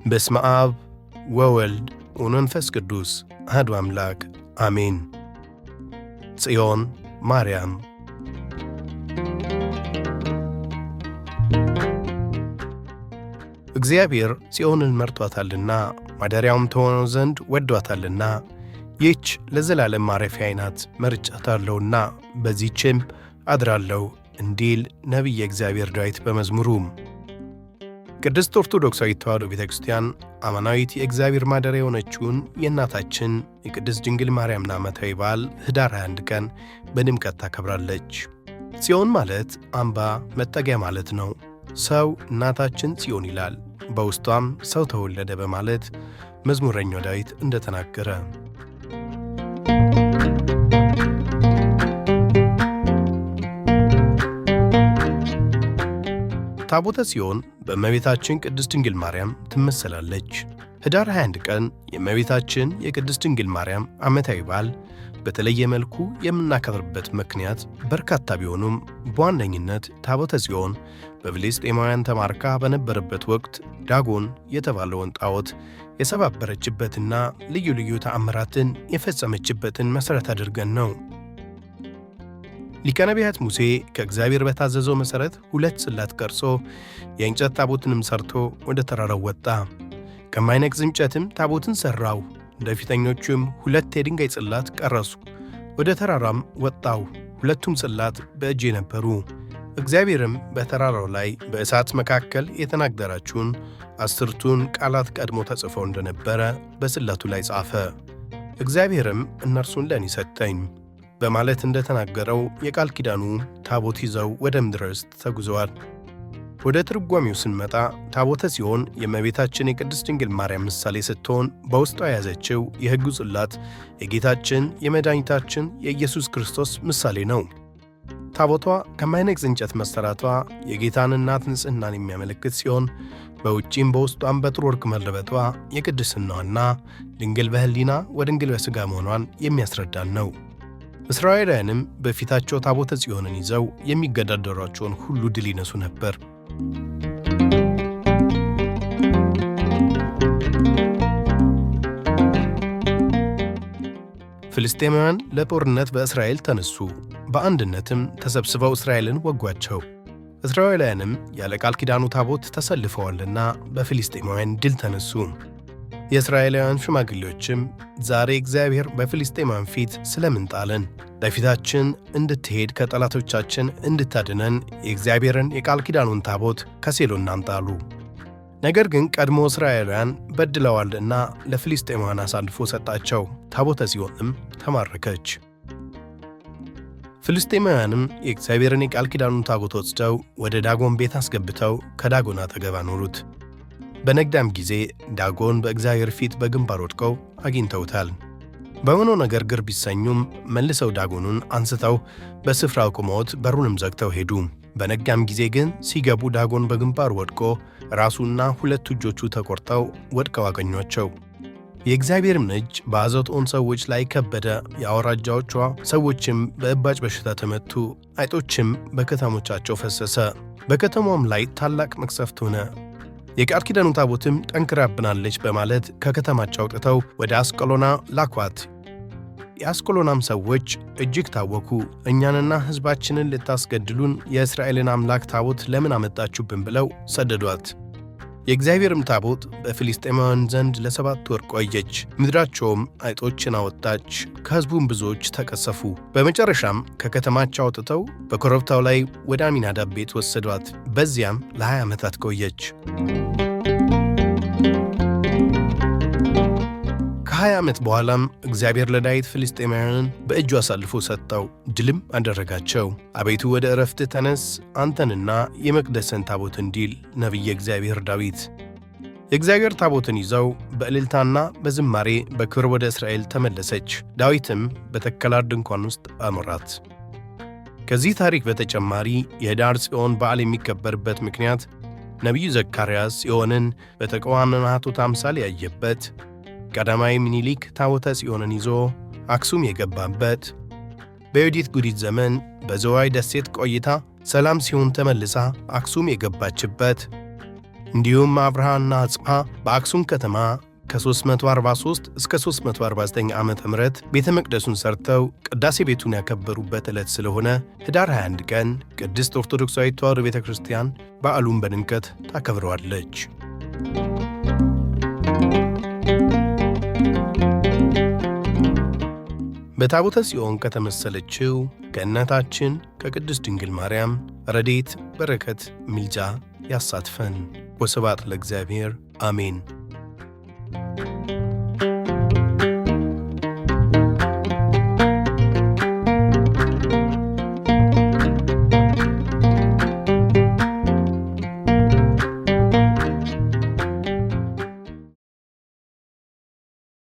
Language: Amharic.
በስመ አብ ወወልድ ወመንፈስ ቅዱስ አሐዱ አምላክ አሜን። ጽዮን ማርያም እግዚአብሔር ጽዮንን መርጧታልና ማደሪያውም ትሆነው ዘንድ ወዷታልና ይህች ለዘላለም ማረፊያዬ ናት መርጫታለሁና በዚህችም አድራለሁ እንዲል ነቢየ እግዚአብሔር ዳዊት በመዝሙሩ። ቅድስት ኦርቶዶክሳዊት ተዋሕዶ ቤተ ክርስቲያን አማናዊት የእግዚአብሔር ማደሪያ የሆነችውን የእናታችን የቅድስት ድንግል ማርያምን ዓመታዊ በዓል ኅዳር 21 ቀን በድምቀት ታከብራለች። ጽዮን ማለት አምባ መጠጊያ ማለት ነው። ሰው እናታችን ጽዮን ይላል፣ በውስጧም ሰው ተወለደ በማለት መዝሙረኛው ዳዊት እንደተናገረ። ታቦተ ጽዮን በእመቤታችን ቅድስት ድንግል ማርያም ትመሰላለች። ኅዳር 21 ቀን የእመቤታችን የቅድስት ድንግል ማርያም ዓመታዊ በዓል በተለየ መልኩ የምናከብርበት ምክንያት በርካታ ቢሆኑም በዋነኝነት ታቦተ ጽዮን በፍልስጤማውያን ተማርካ በነበረበት ወቅት ዳጎን የተባለውን ጣዖት የሰባበረችበትና ልዩ ልዩ ተአምራትን የፈጸመችበትን መሠረት አድርገን ነው። ሊቀ ነቢያት ሙሴ ከእግዚአብሔር በታዘዘው መሠረት 2 ጽላት ቀርጾ የእንጨት ታቦትንም ሰርቶ ወደ ተራራው ወጣ። ከማይነቅዝ እንጨትም ታቦትን ሠራው። እንደ ፊተኞቹም 2 የድንጋይ ጽላት ቀረጹ። ወደ ተራራም ወጣው። 2ቱም ጽላት በእጄ ነበሩ። እግዚአብሔርም በተራራው ላይ በእሳት መካከል የተናገራችሁን 10ቱን ቃላት ቀድሞ ተጽፈው እንደነበረ በጽላቱ ላይ ጻፈ። እግዚአብሔርም እነርሱን ለእኔ ሰጠኝ በማለት እንደተናገረው የቃል ኪዳኑ ታቦት ይዘው ወደ ምድረ ርስት ተጉዘዋል። ወደ ትርጓሜው ስንመጣ ታቦተ ጽዮን የእመቤታችን የቅድስት ድንግል ማርያም ምሳሌ ስትሆን በውስጧ የያዘችው የሕጉ ጽላት የጌታችን የመድኃኒታችን የኢየሱስ ክርስቶስ ምሳሌ ነው። ታቦቷ ከማይነቅዝ እንጨት መሠራቷ የጌታን እናት ንጽሕናን የሚያመለክት ሲሆን በውጪም በውስጧም በጥሩ ወርቅ መለበጧ የቅድስናዋና ድንግል በሕሊና ወድንግል በሥጋ መሆኗን የሚያስረዳን ነው። እስራኤላውያንም በፊታቸው ታቦተ ጽዮንን ይዘው የሚገዳደሯቸውን ሁሉ ድል ይነሱ ነበር። ፍልስጤማውያን ለጦርነት በእስራኤል ተነሱ። በአንድነትም ተሰብስበው እስራኤልን ወጓቸው። እስራኤላውያንም ያለ ቃል ኪዳኑ ታቦት ተሰልፈዋልና በፍልስጤማውያን ድል ተነሱ። የእስራኤላውያን ሽማግሌዎችም ዛሬ እግዚአብሔር በፍልስጤማውያን ፊት ስለምን ጣለን? በፊታችን እንድትሄድ ከጠላቶቻችን እንድታድነን የእግዚአብሔርን የቃል ኪዳኑን ታቦት ከሴሎ እናምጣሉ። ነገር ግን ቀድሞ እስራኤላውያን በድለዋልና ለፍልስጤማውያን አሳልፎ ሰጣቸው። ታቦተ ጽዮንም ተማረከች። ፍልስጤማውያንም የእግዚአብሔርን የቃል ኪዳኑን ታቦት ወስደው ወደ ዳጎን ቤት አስገብተው ከዳጎን አጠገብ አኖሩት። በነጋም ጊዜ ዳጎን በእግዚአብሔር ፊት በግንባር ወድቀው አግኝተውታል። በሆነው ነገር ግር ቢሰኙም መልሰው ዳጎኑን አንስተው በስፍራው ቆመውት በሩንም ዘግተው ሄዱ። በነጋም ጊዜ ግን ሲገቡ ዳጎን በግንባር ወድቆ ራሱና 2 እጆቹ ተቆርጠው ወድቀው አገኟቸው። የእግዚአብሔርም እጅ በአዞጦን ሰዎች ላይ ከበደ። የአውራጃዎቿ ሰዎችም በእባጭ በሽታ ተመቱ። አይጦችም በከተሞቻቸው ፈሰሰ። በከተማውም ላይ ታላቅ መቅሰፍት ሆነ። የቃል ኪዳኑ ታቦትም ጠንክራብናለች በማለት ከከተማቸው አውጥተው ወደ አስቀሎና ላኳት። የአስቀሎናም ሰዎች እጅግ ታወኩ። እኛንና ሕዝባችንን ልታስገድሉን የእስራኤልን አምላክ ታቦት ለምን አመጣችሁብን ብለው ሰደዷት። የእግዚአብሔርም ታቦት በፍልስጤማውያን ዘንድ ለ7 ወር ቆየች። ምድራቸውም አይጦችን አወጣች። ከሕዝቡም ብዙዎች ተቀሰፉ። በመጨረሻም ከከተማቸው አውጥተው በኮረብታው ላይ ወደ አሚናዳብ ቤት ወሰዷት። በዚያም ለ20 ዓመታት ቆየች። ከ20 ዓመት በኋላም እግዚአብሔር ለዳዊት ፍልስጤማውያንን በእጁ አሳልፎ ሰጠው፣ ድልም አደረጋቸው። አቤቱ ወደ ዕረፍትህ ተነስ፣ አንተንና የመቅደስን ታቦት እንዲል ነቢየ እግዚአብሔር ዳዊት። የእግዚአብሔር ታቦትን ይዘው በእልልታና በዝማሬ በክብር ወደ እስራኤል ተመለሰች። ዳዊትም በተከላት ድንኳን ውስጥ አኖራት። ከዚህ ታሪክ በተጨማሪ የኅዳር ጽዮን በዓል የሚከበርበት ምክንያት ነቢዩ ዘካርያስ ጽዮንን በተቀዋማናቱ አምሳል ያየበት፣ ቀዳማዊ ምኒልክ ታቦተ ጽዮንን ይዞ አክሱም የገባበት፣ በዮዲት ጉዲት ዘመን በዘዋይ ደሴት ቆይታ ሰላም ሲሆን ተመልሳ አክሱም የገባችበት፣ እንዲሁም አብርሃና አጽብሃ በአክሱም ከተማ ከ343 እስከ 349 ዓመተ ምህረት ቤተ መቅደሱን ሰርተው ቅዳሴ ቤቱን ያከበሩበት ዕለት ስለሆነ ኅዳር 21 ቀን ቅድስት ኦርቶዶክሳዊት ተዋሕዶ ቤተ ክርስቲያን በዓሉን በድምቀት ታከብረዋለች። በታቦተ ጽዮን ከተመሰለችው ከእናታችን ከቅድስት ድንግል ማርያም ረድኤት፣ በረከት፣ ምልጃ ያሳትፈን። ወስብሐት ለእግዚአብሔር አሜን።